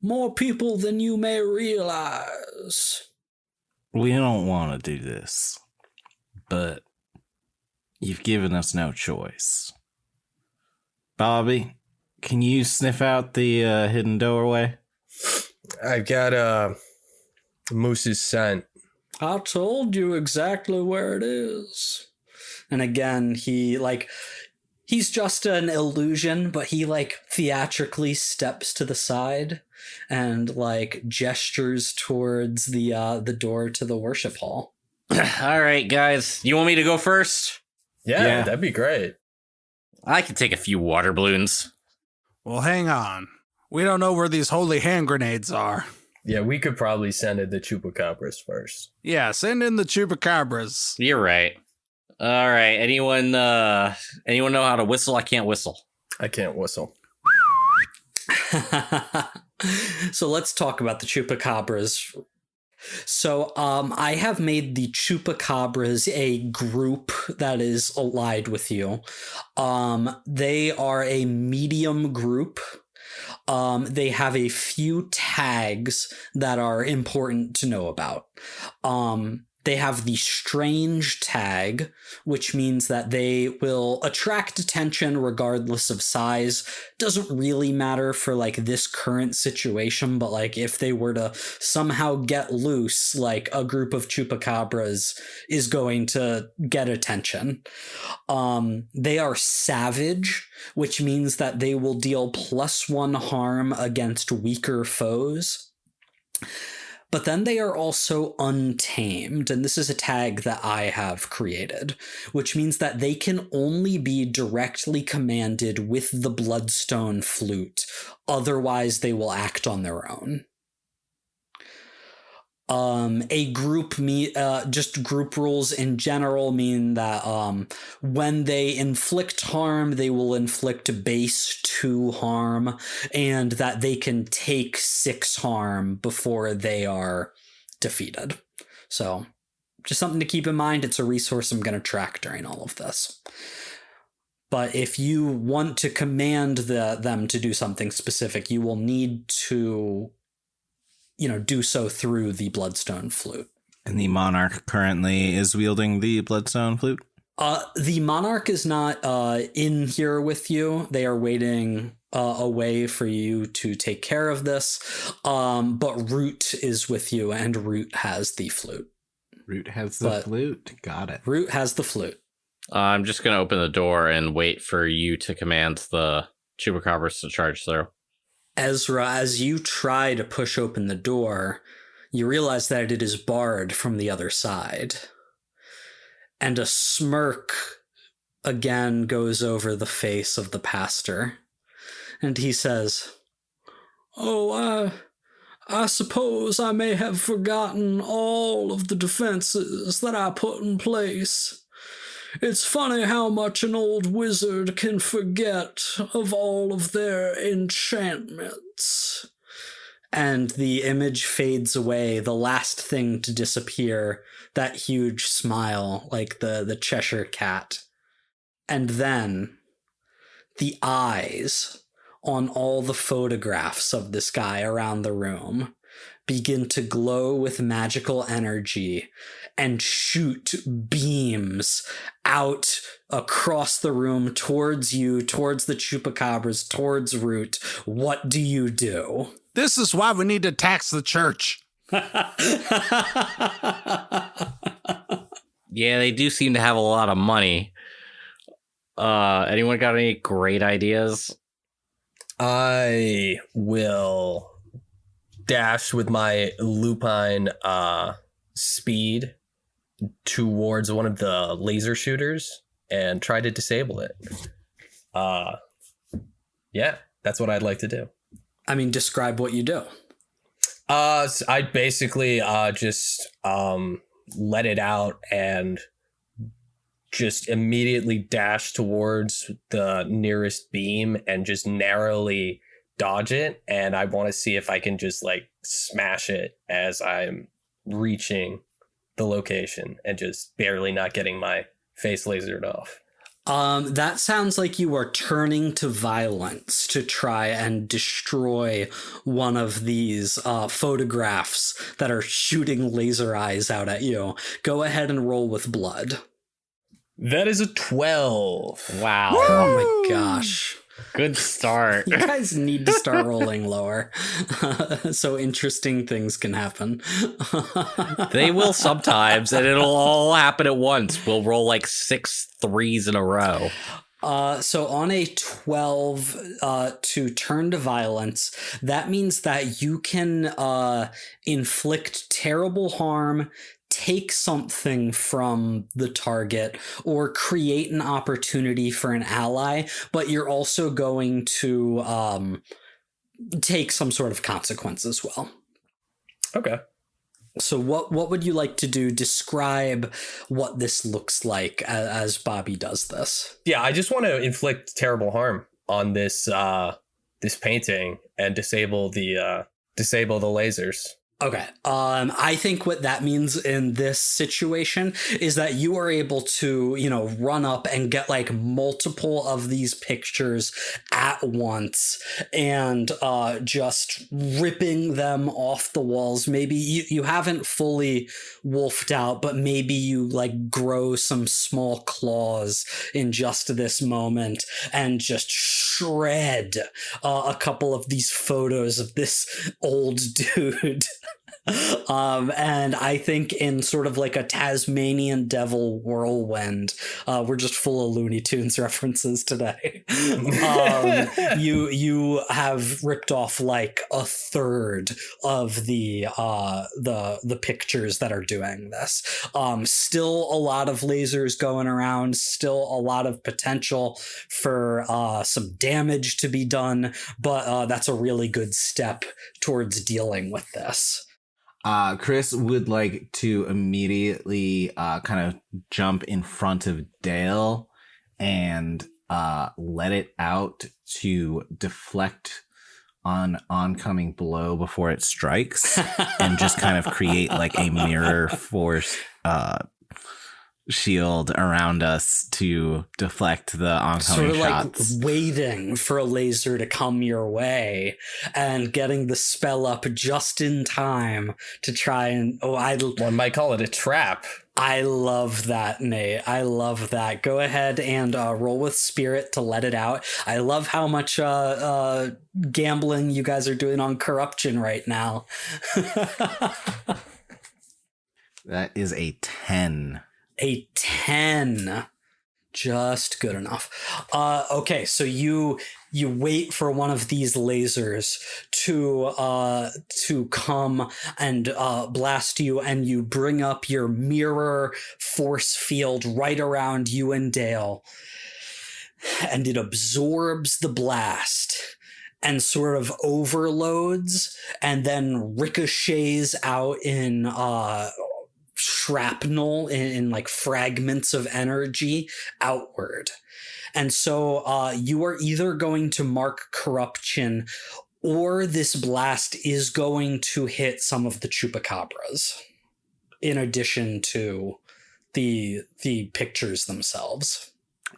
More people than you may realize. We don't want to do this, but you've given us no choice. Bobby, can you sniff out the hidden doorway? I've got Moose's scent. I told you exactly where it is. And again, he's just an illusion, but he theatrically steps to the side and gestures towards the door to the worship hall. All right, guys. You want me to go first? Yeah, that'd be great. I can take a few water balloons. Well, hang on. We don't know where these holy hand grenades are. Yeah, we could probably send in the chupacabras first. Yeah, send in the chupacabras. You're right. All right. Anyone know how to whistle? I can't whistle. I can't whistle. So let's talk about the chupacabras. So I have made the chupacabras a group that is allied with you. They are a medium group. They have a few tags that are important to know about. They have the strange tag, which means that they will attract attention regardless of size. Doesn't really matter for this current situation, but if they were to somehow get loose, a group of chupacabras is going to get attention. They are savage, which means that they will deal +1 harm against weaker foes. But then they are also untamed, and this is a tag that I have created, which means that they can only be directly commanded with the Bloodstone Flute. Otherwise, they will act on their own. Just group rules in general mean that when they inflict harm, they will inflict base 2 harm, and that they can take 6 harm before they are defeated. So just something to keep in mind. It's a resource I'm going to track during all of this. But if you want to command them to do something specific, you will need to do so through the Bloodstone Flute. And the Monarch currently is wielding the Bloodstone Flute? The Monarch is not in here with you. They are waiting a way for you to take care of this. But Root is with you, and Root has the flute. Root has the flute. Got it. Root has the flute. I'm just going to open the door and wait for you to command the chupacabras to charge through. Ezra, as you try to push open the door, you realize that it is barred from the other side. And a smirk again goes over the face of the pastor. And he says, "Oh, I suppose I may have forgotten all of the defenses that I put in place. It's funny how much an old wizard can forget of all of their enchantments." And the image fades away, the last thing to disappear, that huge smile, like the Cheshire cat. And then the eyes on all the photographs of this guy around the room begin to glow with magical energy and shoot beams out across the room towards you, towards the chupacabras, towards Root. What do you do? This is why we need to tax the church. Yeah, they do seem to have a lot of money. Anyone got any great ideas? I will dash with my lupine speed towards one of the laser shooters and try to disable it. Yeah, that's what I'd like to do. I mean, describe what you do. So I'd basically just let it out and just immediately dash towards the nearest beam and just narrowly dodge it. And I want to see if I can just like smash it as I'm reaching the location and just barely not getting my face lasered off. That sounds like you are turning to violence to try and destroy one of these photographs that are shooting laser eyes out at you. Go ahead and roll with blood. That is a 12. Wow. Oh my gosh. Good start. You guys need to start rolling lower. So interesting things can happen. They will sometimes, and it'll all happen at once. We'll roll like 6 3s in a row. So on a 12 to turn to violence, that means that you can inflict terrible harm, take something from the target, or create an opportunity for an ally, but you're also going to take some sort of consequence as well. Okay. So what would you like to do? Describe what this looks like as Bobby does this. Yeah, I just want to inflict terrible harm on this this painting and disable the lasers. Okay. I think what that means in this situation is that you are able to, run up and get like multiple of these pictures at once and just ripping them off the walls. Maybe you haven't fully wolfed out, but maybe you like grow some small claws in just this moment and just shred a couple of these photos of this old dude. And I think in sort of like a Tasmanian devil whirlwind, we're just full of Looney Tunes references today. You have ripped off like a third of the pictures that are doing this. Still a lot of lasers going around, still a lot of potential for some damage to be done, but that's a really good step towards dealing with this. Cris would like to immediately kind of jump in front of Dale and let it out to deflect on oncoming blow before it strikes and just kind of create like a mirror force shield around us to deflect the oncoming shots. Sort of like waiting for a laser to come your way and getting the spell up just in time to try and one might call it a trap. I love that, Nate. I love that. Go ahead and roll with spirit to let it out. I love how much gambling you guys are doing on corruption right now. That is a 10. A 10. Just good enough. Okay, so you wait for one of these lasers to come and blast you, and you bring up your mirror force field right around you and Dale, and it absorbs the blast and sort of overloads and then ricochets out in shrapnel in like fragments of energy outward. And so you are either going to mark corruption, or this blast is going to hit some of the chupacabras in addition to the pictures themselves.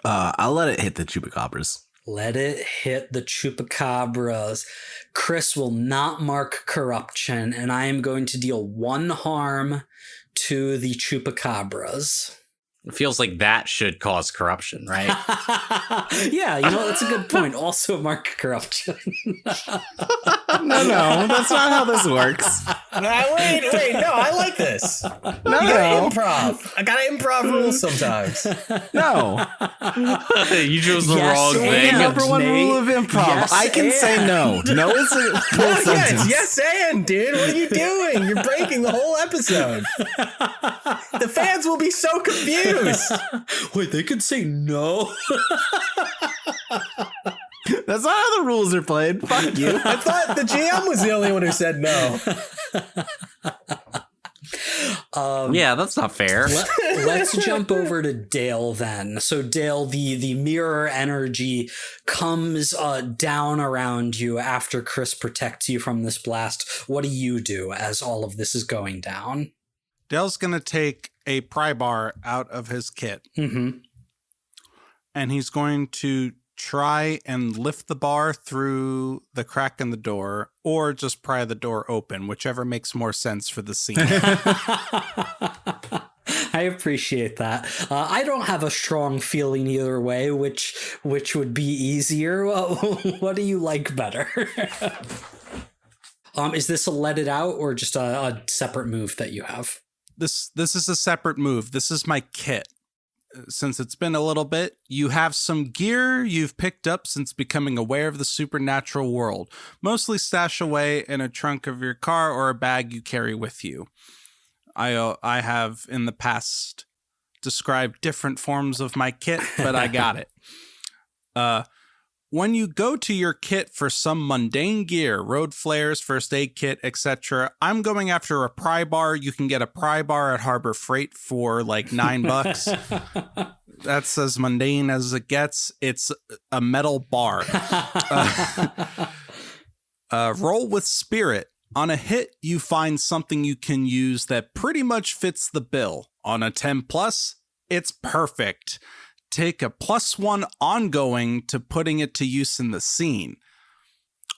I'll let it hit the chupacabras. Let it hit the chupacabras. Cris will not mark corruption, and I am going to deal 1 harm to the chupacabras. It feels like that should cause corruption, right? Yeah, that's a good point. Also mark corruption. No, that's not how this works. Wait, no, I like this. No. Improv. I gotta improv rules sometimes. No. You chose the Yes, wrong and thing. Number one rule of improv. Yes, I can say no. No is a full sentence. Yes, and dude, what are you doing? You're breaking the whole episode. The fans will be so confused. Wait, they could say no? That's not how the rules are played. Fuck you. I thought the GM was the only one who said no. Yeah, that's not fair. Let's jump over to Dale then. So Dale, the mirror energy comes down around you after Cris protects you from this blast. What do you do as all of this is going down? Dale's going to take a pry bar out of his kit. Mm-hmm. And he's going to try and lift the bar through the crack in the door, or just pry the door open, whichever makes more sense for the scene. I appreciate that. I don't have a strong feeling either way, which would be easier. What do you like better? Is this a let it out or just a separate move that you have? This is a separate move. This is my kit. Since it's been a little bit, you have some gear you've picked up since becoming aware of the supernatural world, mostly stashed away in a trunk of your car or a bag you carry with you. I have in the past described different forms of my kit, but I got it. When you go to your kit for some mundane gear, road flares, first aid kit, etc., I'm going after a pry bar. You can get a pry bar at Harbor Freight for like $9. That's as mundane as it gets. It's a metal bar. Roll with spirit. On a hit, you find something you can use that pretty much fits the bill. On a 10 plus, it's perfect. Take a +1 ongoing to putting it to use in the scene.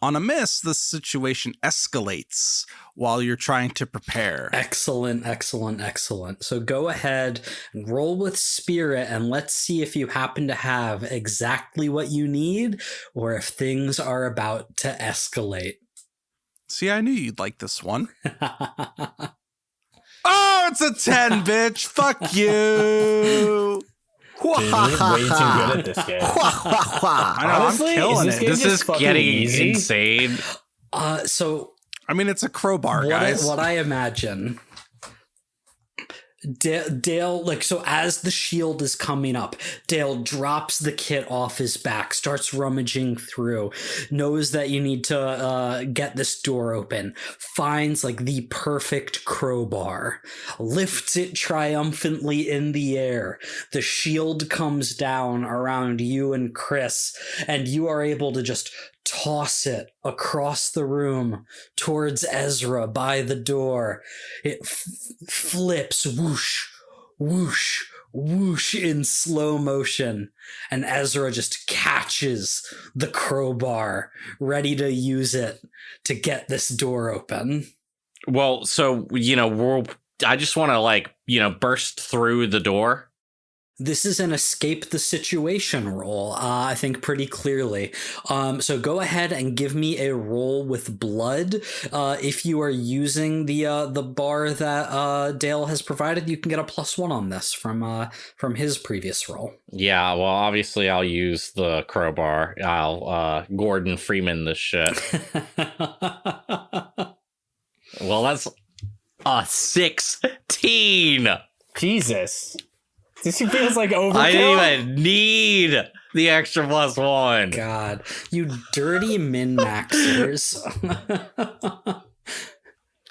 On a miss, the situation escalates while you're trying to prepare. Excellent, excellent, excellent. So go ahead and roll with spirit, and let's see if you happen to have exactly what you need or if things are about to escalate. See, I knew you'd like this one. Oh, it's a 10, bitch. Fuck you. Dude, you're way too good at this game. I know, Honestly, I'm killing is it. this game This just is fucking getting easy? insane. So I mean, it's a crowbar, what guys. I imagine, Dale, like, so as the shield is coming up, Dale drops the kit off his back, starts rummaging through, knows that you need to get this door open, finds like the perfect crowbar, lifts it triumphantly in the air. The shield comes down around you and Cris, and you are able to just toss it across the room towards Ezra by the door. It flips, whoosh, whoosh, whoosh in slow motion, and Ezra just catches the crowbar, ready to use it to get this door open. Well, so, I just want to burst through the door. This is an escape the situation roll, I think pretty clearly. So go ahead and give me a roll with blood. If you are using the bar that Dale has provided, you can get a +1 on this from his previous roll. Yeah, well, obviously I'll use the crowbar. I'll Gordon Freeman this shit. Well, that's a 16. Jesus. This feels like overkill. I didn't even need the extra +1. God, you dirty min-maxers.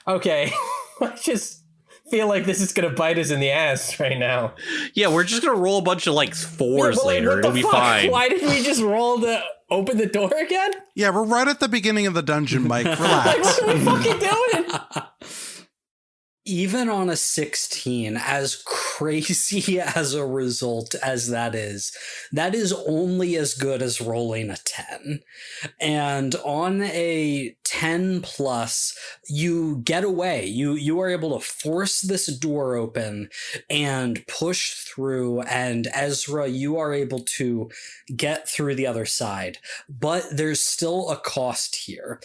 Okay. I just feel like this is going to bite us in the ass right now. Yeah, we're just going to roll a bunch of 4s but, later. what the It'll be fuck? fine. Why did we just roll to open the door again? Yeah, we're right at the beginning of the dungeon, Mike. Relax. What are we fucking doing? Even on a 16, as crazy as a result as that is only as good as rolling a 10. And on a 10 plus, you get away. You are able to force this door open and push through. And Ezra, you are able to get through the other side. But there's still a cost here.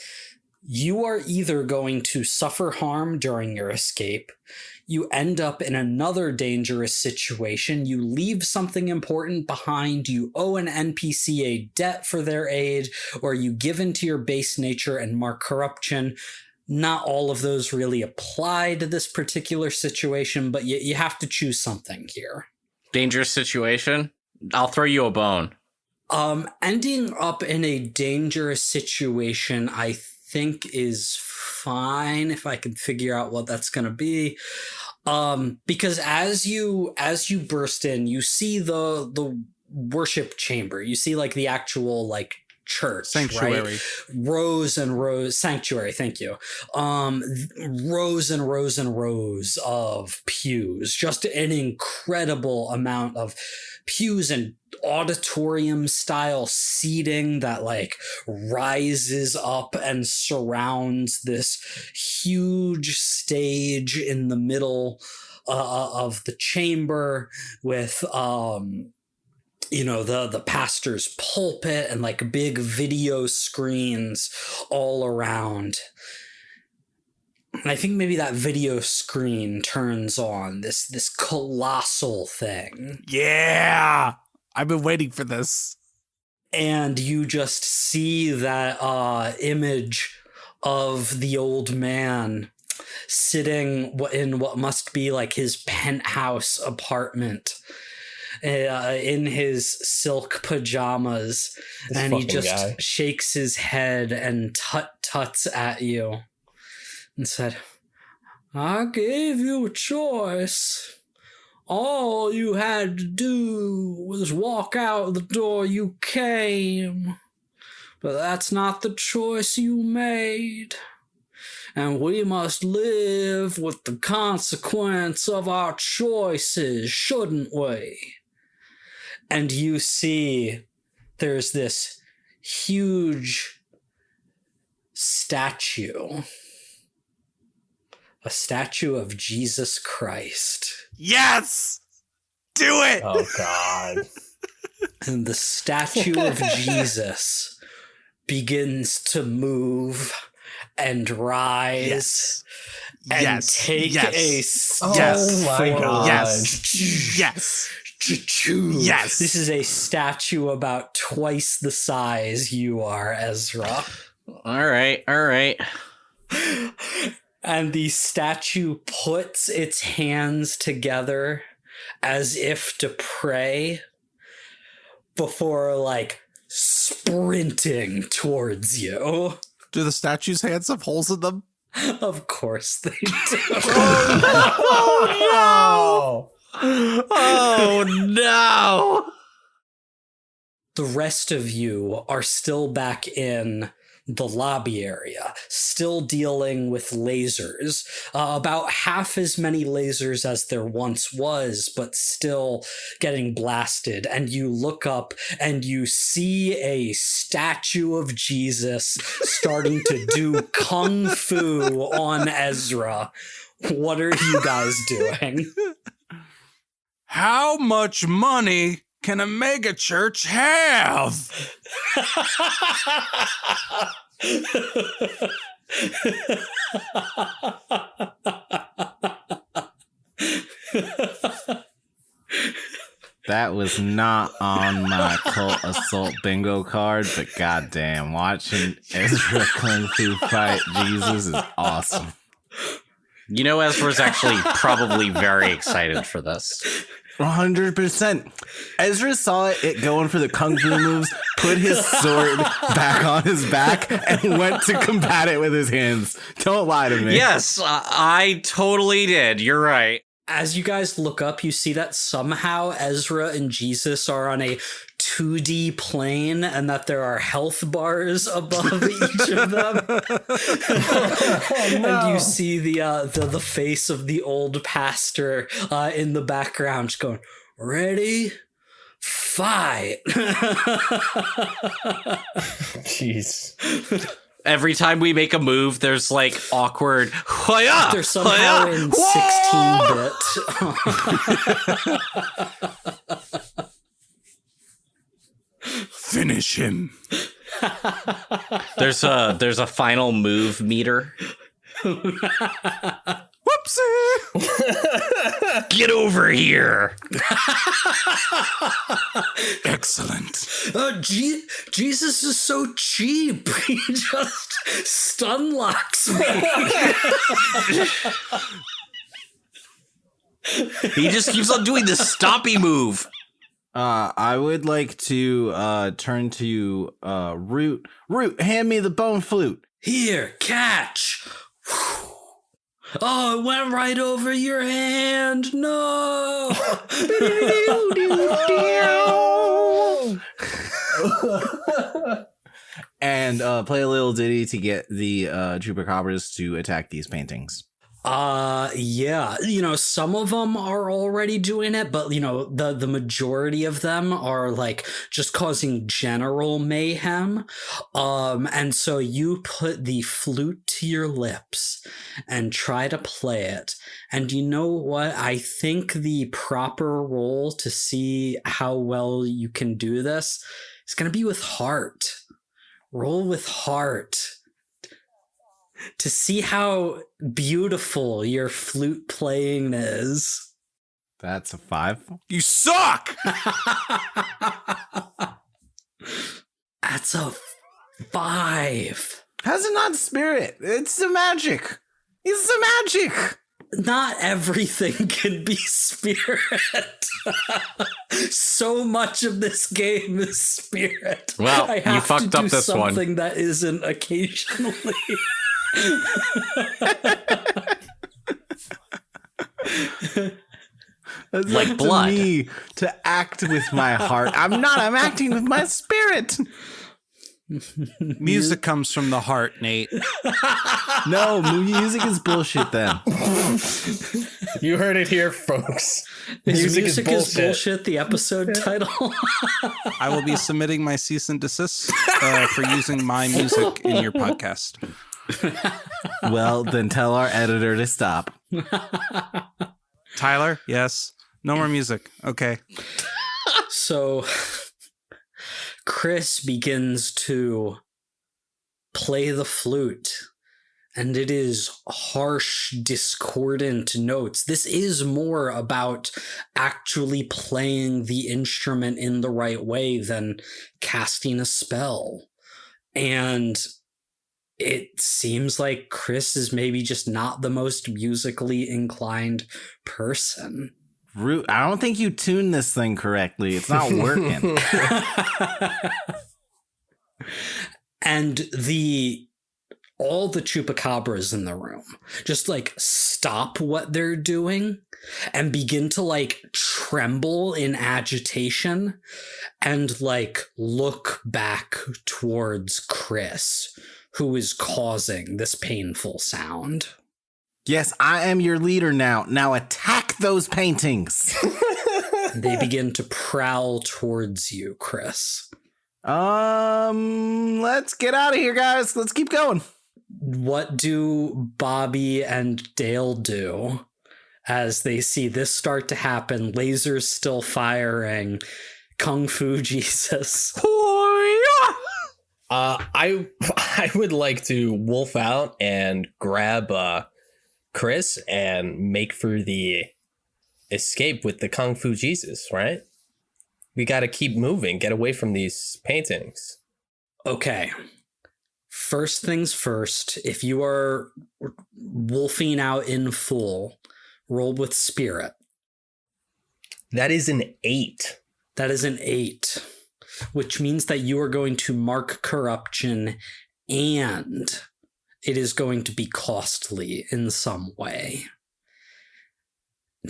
You are either going to suffer harm during your escape, you end up in another dangerous situation, you leave something important behind, you owe an NPC a debt for their aid, or you give into your base nature and mark corruption. Not all of those really apply to this particular situation, but you have to choose something here. Dangerous situation? I'll throw you a bone. Ending up in a dangerous situation, I think is fine if I can figure out what that's going to be. Because as you burst in, you see the worship chamber. You see like the actual like church, Sanctuary. right? Rows and rows, sanctuary, thank you. Rows and rows and rows of pews, just an incredible amount of pews and auditorium style seating that like rises up and surrounds this huge stage in the middle of the chamber with the pastor's pulpit and like big video screens all around. And I think maybe that video screen turns on this colossal thing. Yeah. I've been waiting for this. And you just see that image of the old man sitting in what must be like his penthouse apartment in his silk pajamas. And he just shakes his head and tut-tuts at you and said, I gave you a choice. All you had to do was walk out the door you came. But that's not the choice you made. And we must live with the consequence of our choices, shouldn't we? And you see there's this huge statue. A statue of Jesus Christ. Yes! Do it! Oh, God. And the statue of Jesus begins to move and rise and take a step Oh, my forward. God. Yes. Yes. This is a statue about twice the size you are, Ezra. All right. And the statue puts its hands together as if to pray before, like, sprinting towards you. Do the statue's hands have holes in them? Of course they do. Oh, no! Oh no! The rest of you are still back in the lobby area, still dealing with lasers. About half as many lasers as there once was, but still getting blasted. And you look up and you see a statue of Jesus starting to do kung fu on Ezra. What are you guys doing? How much money can a mega church have? That was not on my cult assault bingo card, but goddamn, watching Ezra Kung Fu fight Jesus is awesome. You know, Ezra's actually probably very excited for this. 100%. Ezra saw it going for the kung fu moves, put his sword back on his back, and went to combat it with his hands. Don't lie to me. Yes, I totally did. You're right. As you guys look up, you see that somehow Ezra and Jesus are on a 2D plane and that there are health bars above each of them. And you see the face of the old pastor in the background just going, ready, fight. Jeez. Every time we make a move, there's like awkward. Hi-ya! They're somehow Hi-ya! in Whoa! 16-bit. Finish him. There's a final move meter. Whoopsie! Get over here! Excellent. Jesus is so cheap. He just stun locks me. He just keeps on doing this stompy move. I would like to turn to Root. Root, hand me the bone flute. Here, catch. Oh, it went right over your hand. No. And play a little ditty to get the chupacabras to attack these paintings. Yeah, some of them are already doing it, but the majority of them are like just causing general mayhem. And so you put the flute to your lips and try to play it. And you know what? I think the proper roll to see how well you can do this is going to be with heart. Roll with heart to see how beautiful your flute playing is. That's a 5. You suck! That's a 5. How's it not spirit? It's the magic. It's the magic. Not everything can be spirit. So much of this game is spirit. Well, I have you fucked to do up this one. something that isn't occasionally. That's Like up blood. to me to act with my heart. I'm not. I'm acting with my spirit. Music comes from the heart, Nate. No, music is bullshit then. You heard it here, folks. Music is bullshit. The episode title. I will be submitting my cease and desist for using my music in your podcast. Well, then tell our editor to stop. Tyler, yes. No more music. Okay. So Cris begins to play the flute, and it is harsh, discordant notes. This is more about actually playing the instrument in the right way than casting a spell. And it seems like Cris is maybe just not the most musically inclined person. I don't think you tuned this thing correctly. It's not working. And all the chupacabras in the room just like stop what they're doing and begin to like tremble in agitation and like look back towards Cris, who is causing this painful sound. Yes, I am your leader now. Now attack those paintings. They begin to prowl towards you, Cris. Let's get out of here, guys. Let's keep going. What do Bobby and Dale do as they see this start to happen? Lasers still firing. Kung Fu Jesus. I would like to wolf out and grab Cris and make for the escape with the Kung Fu Jesus, right? We got to keep moving, get away from these paintings. Okay. First things first, if you are wolfing out in full, roll with spirit. That is an 8. That is an 8, which means that you are going to mark corruption and it is going to be costly in some way.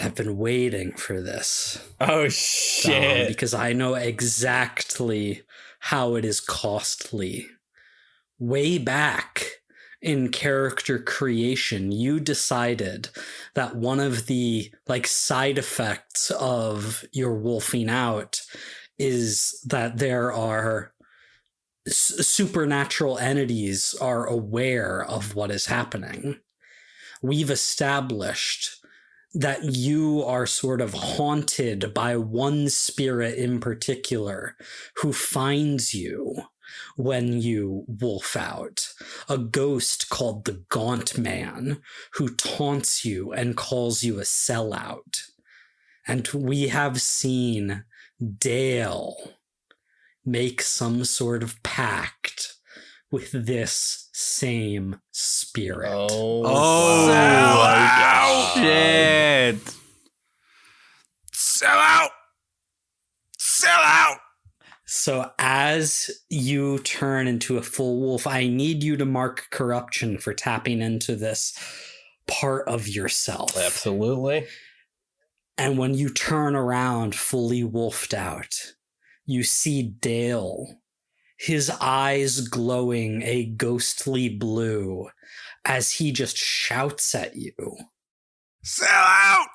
I've been waiting for this. Oh, shit. Because I know exactly how it is costly. Way back in character creation, you decided that one of the side effects of your wolfing out is that there are supernatural entities are aware of what is happening. We've established that you are sort of haunted by one spirit in particular who finds you when you wolf out, a ghost called the Gaunt Man who taunts you and calls you a sellout. And we have seen Dale make some sort of pact with this same spirit. Oh, Shit. Sell out! Sell out! So as you turn into a full wolf, I need you to mark corruption for tapping into this part of yourself. Absolutely. And when you turn around fully wolfed out, you see Dale, his eyes glowing a ghostly blue as he just shouts at you. Sell out!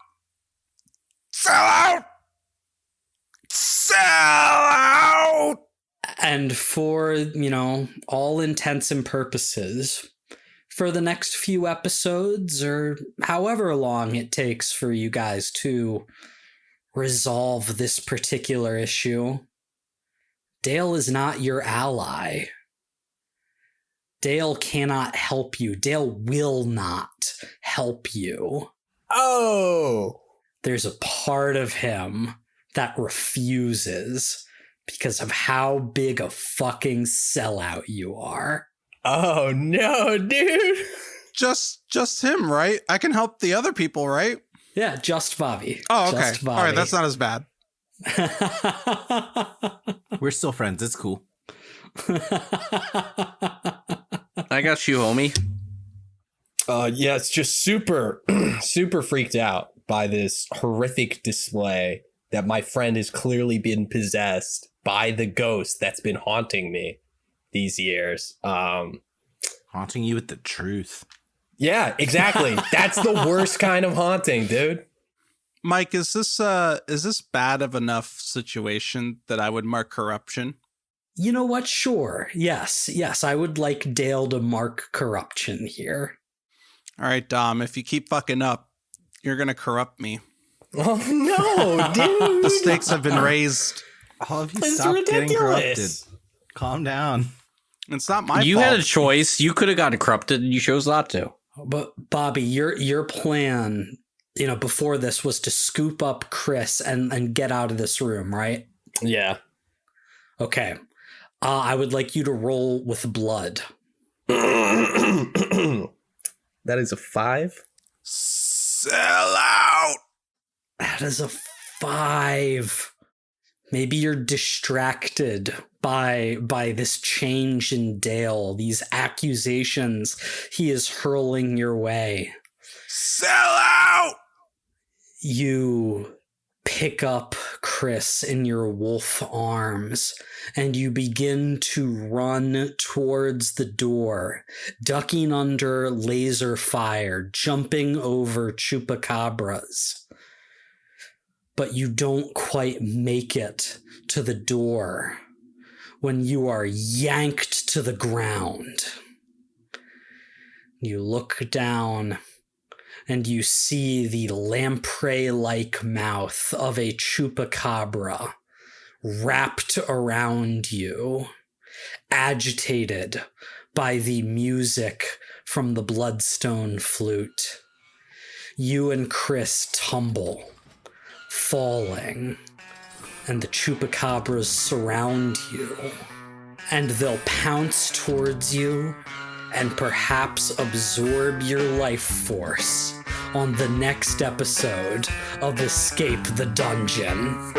Sell out! Sell out! And for, all intents and purposes, for the next few episodes, or however long it takes for you guys to resolve this particular issue, Dale is not your ally. Dale cannot help you. Dale will not help you. Oh! There's a part of him that refuses because of how big a fucking sellout you are. Oh no, dude! Just him, right? I can help the other people, right? Yeah, just Bobby. Oh, okay. Just Bobby. All right, that's not as bad. We're still friends. It's cool. I got you, homie. Yeah, it's just super, super freaked out by this horrific display that my friend has clearly been possessed by the ghost that's been haunting me these years. Haunting you with the truth. Yeah, exactly. That's the worst kind of haunting, dude. Mike, is this bad of enough situation that I would mark corruption? You know what? Sure. Yes. I would like Dale to mark corruption here. All right, Dom, if you keep fucking up, you're going to corrupt me. Oh, no, dude. The stakes have been raised. All of you It's stop getting corrupted. ridiculous. Calm down. It's not my You fault. had a choice. You could have gotten corrupted and you chose not to. But Bobby, your plan, before this was to scoop up Cris and get out of this room, right? Yeah. Okay. I would like you to roll with blood. That is a 5. Sell out! That is a 5. Maybe you're distracted by this change in Dale, these accusations he is hurling your way. Sell out! You pick up Cris in your wolf arms and you begin to run towards the door, ducking under laser fire, jumping over chupacabras. But you don't quite make it to the door when you are yanked to the ground. You look down and you see the lamprey-like mouth of a chupacabra wrapped around you, agitated by the music from the bloodstone flute. You and Cris tumble, falling, and the chupacabras surround you, and they'll pounce towards you and perhaps absorb your life force on the next episode of Escape the Dungeon.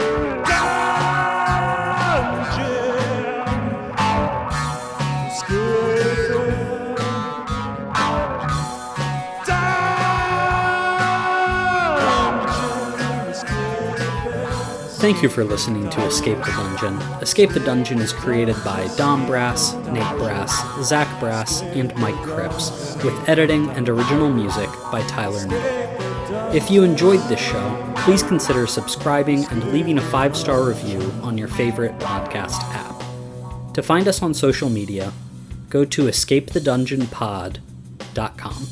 Thank you for listening to Escape the Dungeon. Escape the Dungeon is created by Dom Brass, Nate Brass, Zach Brass, and Mike Cripps, with editing and original music by Tyler Knittle. If you enjoyed this show, please consider subscribing and leaving a 5-star review on your favorite podcast app. To find us on social media, go to escapethedungeonpod.com.